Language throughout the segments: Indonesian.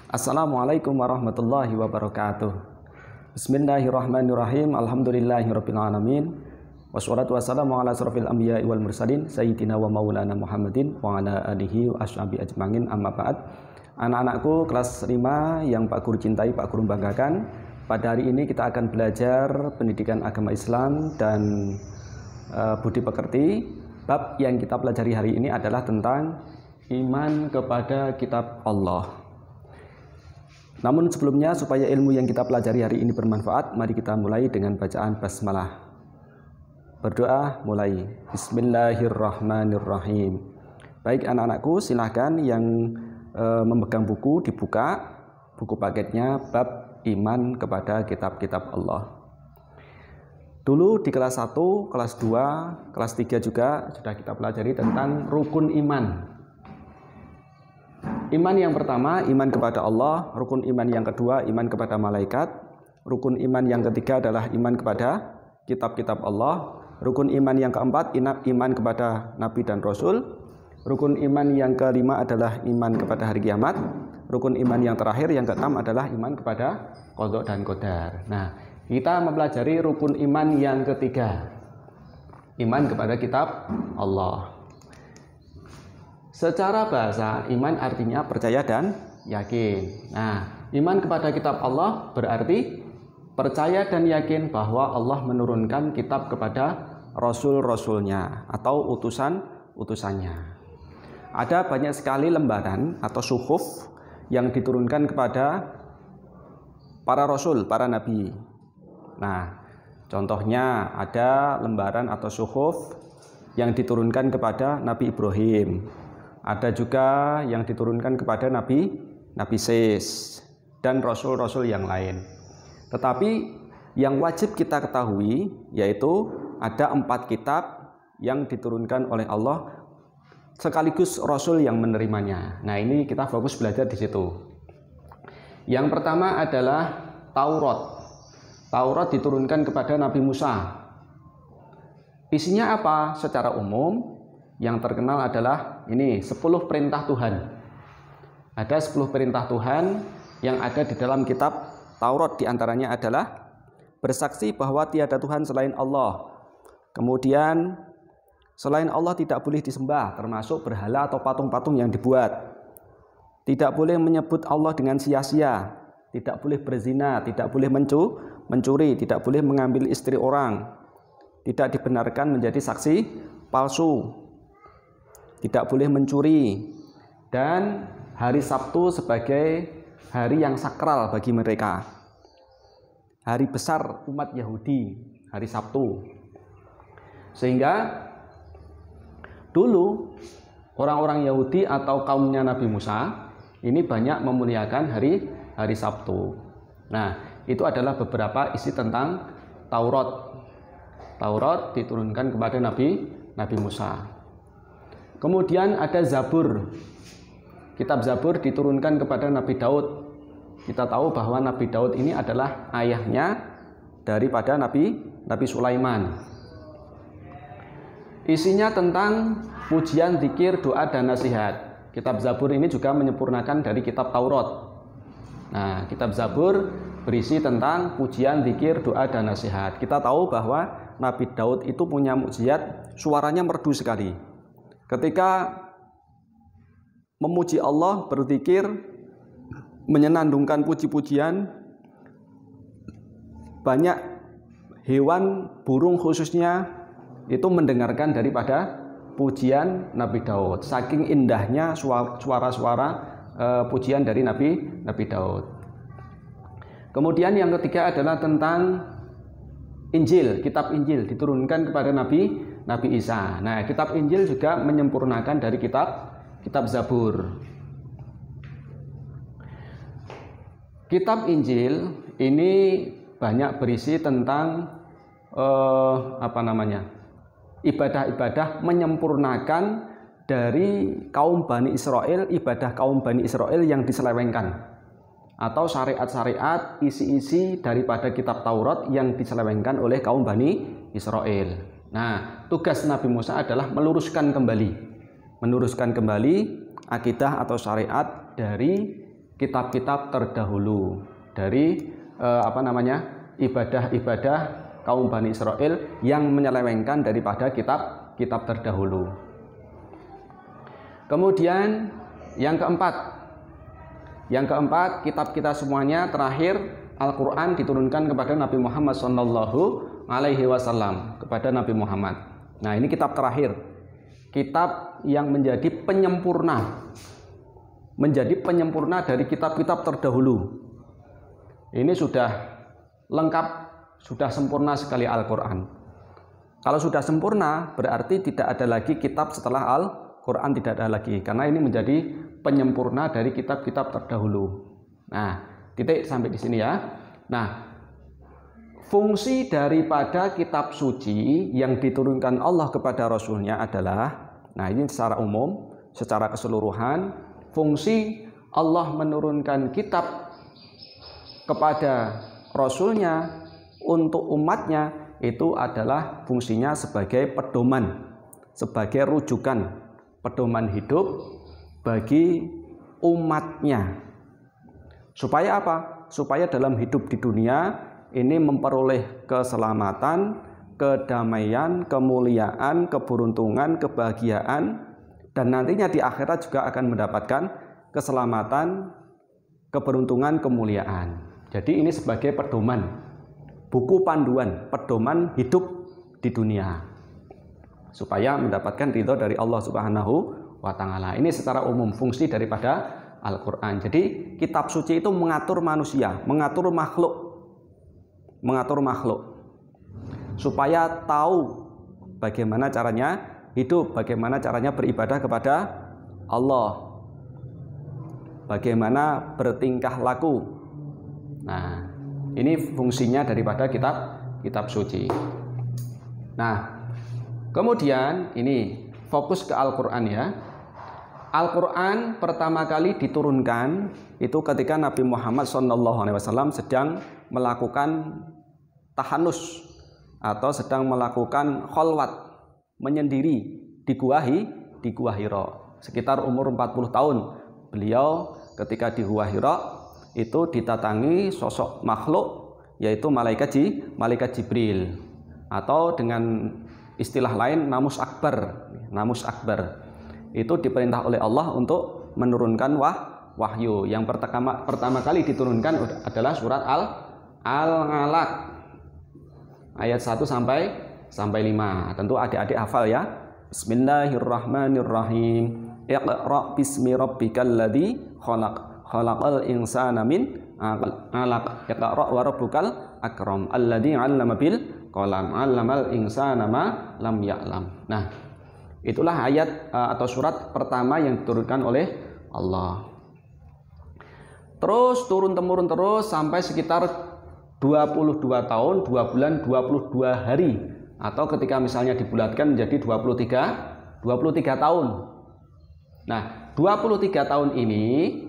Assalamualaikum warahmatullahi wabarakatuh. Bismillahirrahmanirrahim. Alhamdulillahirabbil alamin. Wassalatu wassalamu ala asrofil anbiya'i wal mursalin sayyidina wa maulana Muhammadin wa ala alihi wa ashabi ajma'in, amma ba'd. Anak-anakku kelas 5 yang Pak Guru cintai, Pak Guru banggakan. Pada hari ini kita akan belajar pendidikan agama Islam dan budi pekerti. Bab yang kita pelajari hari ini adalah tentang iman kepada kitab Allah. Namun sebelumnya, supaya ilmu yang kita pelajari hari ini bermanfaat, mari kita mulai dengan bacaan basmalah. Berdoa mulai. Bismillahirrahmanirrahim. Baik anak-anakku, silahkan yang memegang buku dibuka. Buku paketnya bab iman kepada kitab-kitab Allah. Dulu di kelas 1, kelas 2, kelas 3 juga sudah kita pelajari tentang rukun iman. Iman yang pertama, iman kepada Allah. Rukun iman yang kedua, iman kepada malaikat. Rukun iman yang ketiga adalah iman kepada kitab-kitab Allah. Rukun iman yang keempat, iman kepada Nabi dan Rasul. Rukun iman yang kelima adalah iman kepada hari kiamat. Rukun iman yang terakhir, yang keenam adalah iman kepada qadha dan qadar. Nah, kita mempelajari rukun iman yang ketiga, iman kepada kitab Allah. Secara bahasa, iman artinya percaya dan yakin. Nah, iman kepada kitab Allah berarti percaya dan yakin bahwa Allah menurunkan kitab kepada rasul-rasulnya atau utusan-utusannya. Ada banyak sekali lembaran atau suhuf yang diturunkan kepada para rasul, para nabi. Nah, contohnya ada lembaran atau suhuf yang diturunkan kepada Nabi Ibrahim. Ada juga yang diturunkan kepada Nabi Sis dan rasul-rasul yang lain. Tetapi yang wajib kita ketahui yaitu ada 4 kitab yang diturunkan oleh Allah sekaligus rasul yang menerimanya. Nah, ini kita fokus belajar di situ. Yang pertama adalah Taurat. Taurat diturunkan kepada Nabi Musa. Isinya apa? Secara umum yang terkenal adalah ini 10 perintah Tuhan. Ada 10 perintah Tuhan yang ada di dalam kitab Taurat. Di antaranya adalah bersaksi bahwa tiada Tuhan selain Allah. Kemudian selain Allah tidak boleh disembah, termasuk berhala atau patung-patung yang dibuat. Tidak boleh menyebut Allah dengan sia-sia. Tidak boleh berzina, tidak boleh mencuri, tidak boleh mengambil istri orang. Tidak dibenarkan menjadi saksi palsu. Tidak boleh mencuri, dan hari Sabtu sebagai hari yang sakral bagi mereka, hari besar umat Yahudi, hari Sabtu. Sehingga dulu orang-orang Yahudi atau kaumnya Nabi Musa ini banyak memuliakan hari Sabtu. Nah, itu adalah beberapa isi tentang Taurat. Taurat diturunkan kepada Nabi Musa. Kemudian ada Zabur. Kitab Zabur diturunkan kepada Nabi Daud. Kita tahu bahwa Nabi Daud ini adalah ayahnya daripada Nabi Sulaiman. Isinya tentang pujian, zikir, doa, dan nasihat. Kitab Zabur ini juga menyempurnakan dari kitab Taurat. Nah, kitab Zabur berisi tentang pujian, zikir, doa, dan nasihat. Kita tahu bahwa Nabi Daud itu punya mukjizat, suaranya merdu sekali. Ketika memuji Allah, berzikir, menyenandungkan puji-pujian, banyak hewan, burung khususnya, itu mendengarkan daripada pujian Nabi Daud. Saking indahnya suara-suara pujian dari Nabi Daud. Kemudian yang ketiga adalah tentang Injil. Kitab Injil diturunkan kepada Nabi Isa. Nah, kitab Injil juga menyempurnakan dari kitab Zabur. Kitab Injil ini banyak berisi tentang ibadah-ibadah menyempurnakan dari kaum Bani Israel, ibadah kaum Bani Israel yang diselewengkan, atau syariat-syariat, isi-isi daripada kitab Taurat yang diselewengkan oleh kaum Bani Israel. Nah, tugas Nabi Musa adalah meluruskan kembali akidah atau syariat dari kitab-kitab terdahulu dari ibadah-ibadah kaum Bani Israel yang menyelewengkan daripada kitab-kitab terdahulu. Kemudian yang keempat, kitab kita semuanya terakhir Al-Quran diturunkan kepada Nabi Muhammad SAW, kepada Nabi Muhammad. Nah, ini kitab terakhir, kitab yang menjadi penyempurna dari kitab-kitab terdahulu. Ini sudah lengkap, sudah sempurna sekali Al-Quran. Kalau sudah sempurna, berarti tidak ada lagi kitab setelah Al-Quran, tidak ada lagi, karena ini menjadi penyempurna dari kitab-kitab terdahulu. Nah, titik sampai di sini ya. Nah, fungsi daripada kitab suci yang diturunkan Allah kepada Rasulnya adalah, nah ini secara umum, secara keseluruhan, fungsi Allah menurunkan kitab kepada Rasulnya untuk umatnya itu adalah fungsinya sebagai pedoman, sebagai rujukan, pedoman hidup bagi umatnya. Supaya apa? Supaya dalam hidup di dunia ini memperoleh keselamatan, kedamaian, kemuliaan, keberuntungan, kebahagiaan, dan nantinya di akhirat juga akan mendapatkan keselamatan, keberuntungan, kemuliaan. Jadi ini sebagai pedoman, buku panduan, pedoman hidup di dunia, supaya mendapatkan ridho dari Allah Subhanahu wa Ta'ala. Ini secara umum fungsi daripada Al-Quran. Jadi kitab suci itu mengatur manusia, mengatur makhluk, supaya tahu bagaimana caranya hidup, bagaimana caranya beribadah kepada Allah, bagaimana bertingkah laku. Nah, ini fungsinya daripada kitab suci. Nah, kemudian ini fokus ke Al-Quran ya. Al-Quran pertama kali diturunkan itu ketika Nabi Muhammad SAW sedang melakukan tahanus atau sedang melakukan kholwat, menyendiri di Gua Hira. Sekitar umur 40 tahun beliau ketika di Gua Hira itu ditatangi sosok makhluk, yaitu malaikat Jibril, atau dengan istilah lain Namus Akbar. Itu diperintah oleh Allah untuk menurunkan wahyu. Yang pertama kali diturunkan adalah surat Al-Alaq ayat 1 sampai 5. Tentu adik-adik hafal ya. Bismillahirrahmanirrahim. Iqra bismi rabbikal ladzi khalaq. Khalaqal insana min 'alaq. Iqra wa rabbukal akram. Alladzi 'allama bil qalam. 'allamal insana ma lam ya'lam. Nah, itulah ayat atau surat pertama yang diturunkan oleh Allah. Terus turun-temurun terus sampai sekitar 22 tahun, 2 bulan, 22 hari. Atau ketika misalnya dibulatkan menjadi 23 tahun. Nah, 23 tahun ini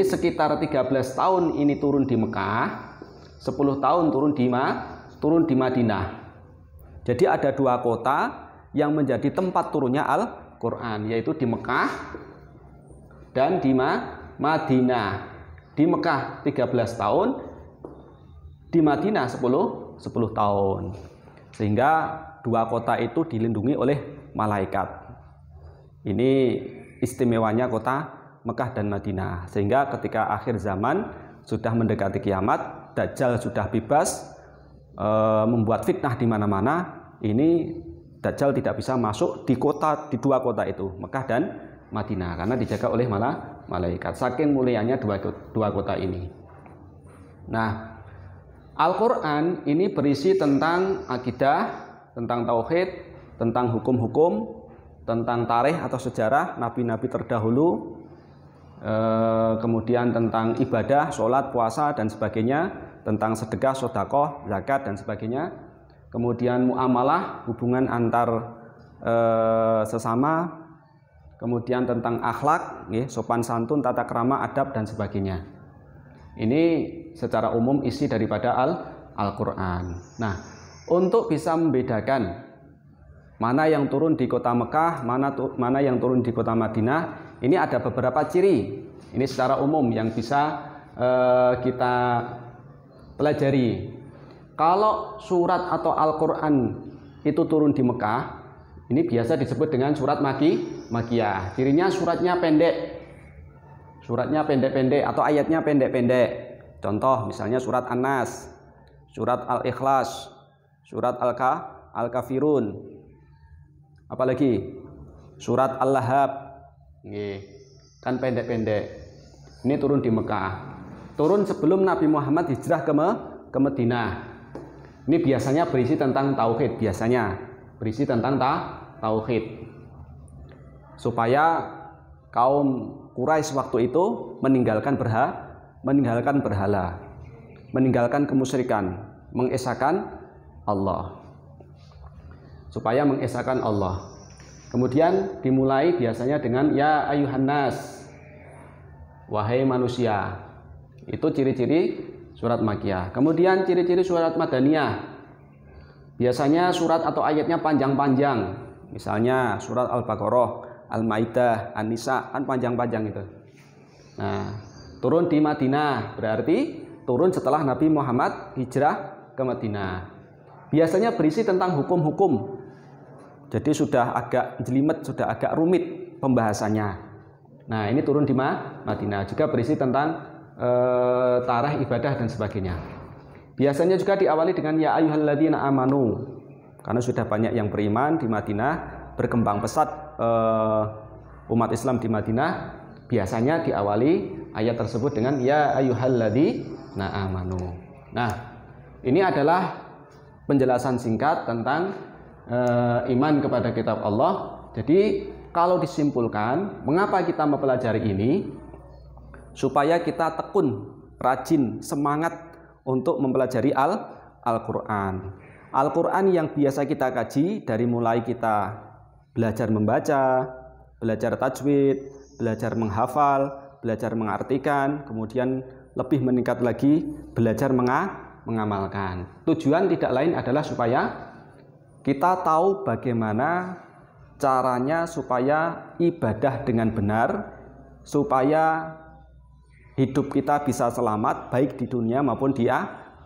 sekitar 13 tahun ini turun di Mekah, 10 tahun turun di Madinah. Jadi ada 2 kota yang menjadi tempat turunnya Al-Quran, yaitu di Mekah dan di Madinah. Di Mekah 13 tahun, di Madinah 10 tahun. Sehingga 2 kota itu dilindungi oleh malaikat. Ini istimewanya kota Mekah dan Madinah. Sehingga ketika akhir zaman sudah mendekati kiamat, Dajjal sudah bebas, membuat fitnah di mana-mana, ini Dajjal tidak bisa masuk di 2 kota itu, Mekah dan Madinah, karena dijaga oleh malaikat. Saking mulianya dua kota ini. Nah, Al-Quran ini berisi tentang akidah, tentang tauhid, tentang hukum-hukum, tentang tarikh atau sejarah nabi-nabi terdahulu, kemudian tentang ibadah, sholat, puasa, dan sebagainya, tentang sedekah, sedekah, zakat, dan sebagainya. Kemudian muamalah, hubungan antar sesama, kemudian tentang akhlak, sopan santun, tata krama, adab, dan sebagainya. Ini secara umum isi daripada Al-Quran. Nah, untuk bisa membedakan mana yang turun di kota Mekah, mana yang turun di kota Madinah, ini ada beberapa ciri Ini secara umum yang bisa kita pelajari. Kalau surat atau Al-Quran itu turun di Mekah, ini biasa disebut dengan surat Makiyah. Cirinya suratnya pendek. Suratnya pendek-pendek atau ayatnya pendek-pendek. Contoh misalnya surat An-Nas, surat Al-Ikhlas, surat Al-Kafirun. Apalagi surat Al-Lahab. Kan pendek-pendek. Ini turun di Mekah. Turun sebelum Nabi Muhammad hijrah ke Madinah. Ini biasanya berisi tentang tauhid, berisi tentang tauhid. Supaya kaum Quraisy waktu itu meninggalkan berhala, meninggalkan kemusyrikan, mengesahkan Allah. Supaya mengesahkan Allah. Kemudian dimulai biasanya dengan ya ayuhan nas, wahai manusia. Itu ciri-ciri surat Makiyah. Kemudian ciri-ciri surat Madaniyah. Biasanya surat atau ayatnya panjang-panjang. Misalnya surat Al-Baqarah, Al-Maidah, An-Nisa, kan panjang-panjang itu. Nah, turun di Madinah berarti turun setelah Nabi Muhammad hijrah ke Madinah. Biasanya berisi tentang hukum-hukum. Jadi sudah agak jelimet, sudah agak rumit pembahasannya. Nah, ini turun di Madinah. Juga berisi tentang tarikh ibadah dan sebagainya. Biasanya juga diawali dengan ya ayyuhalladzina amanu, karena sudah banyak yang beriman di Madinah, berkembang pesat umat Islam di Madinah. Biasanya diawali ayat tersebut dengan ya ayyuhalladzina amanu. Nah, ini adalah penjelasan singkat tentang iman kepada kitab Allah. Jadi kalau disimpulkan, mengapa kita mempelajari ini? Supaya kita tekun, rajin, semangat untuk mempelajari Al-Quran. Al-Quran yang biasa kita kaji dari mulai kita belajar membaca, belajar tajwid, belajar menghafal, belajar mengartikan, kemudian lebih meningkat lagi belajar mengamalkan. Tujuan tidak lain adalah supaya kita tahu bagaimana caranya supaya ibadah dengan benar, supaya hidup kita bisa selamat baik di dunia maupun di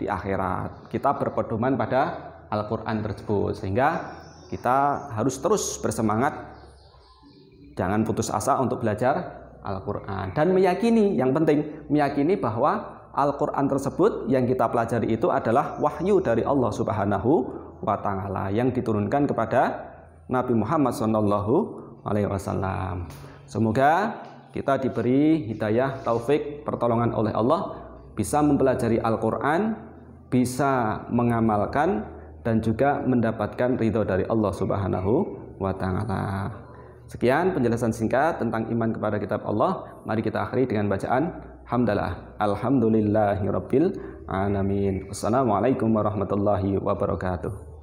akhirat. Kita berpedoman pada Al-Quran tersebut, sehingga kita harus terus bersemangat, jangan putus asa untuk belajar Al-Quran, dan meyakini, yang penting meyakini bahwa Al-Quran tersebut yang kita pelajari itu adalah wahyu dari Allah Subhanahu wa Ta'ala yang diturunkan kepada Nabi Muhammad SAW. Semoga kita diberi hidayah, taufik, pertolongan oleh Allah, bisa mempelajari Al-Quran, bisa mengamalkan, dan juga mendapatkan ridho dari Allah Subhanahu wa Ta'ala. Sekian penjelasan singkat tentang iman kepada kitab Allah. Mari kita akhiri dengan bacaan hamdalah. Alhamdulillahirabbil alamin. Wassalamualaikum warahmatullahi wabarakatuh.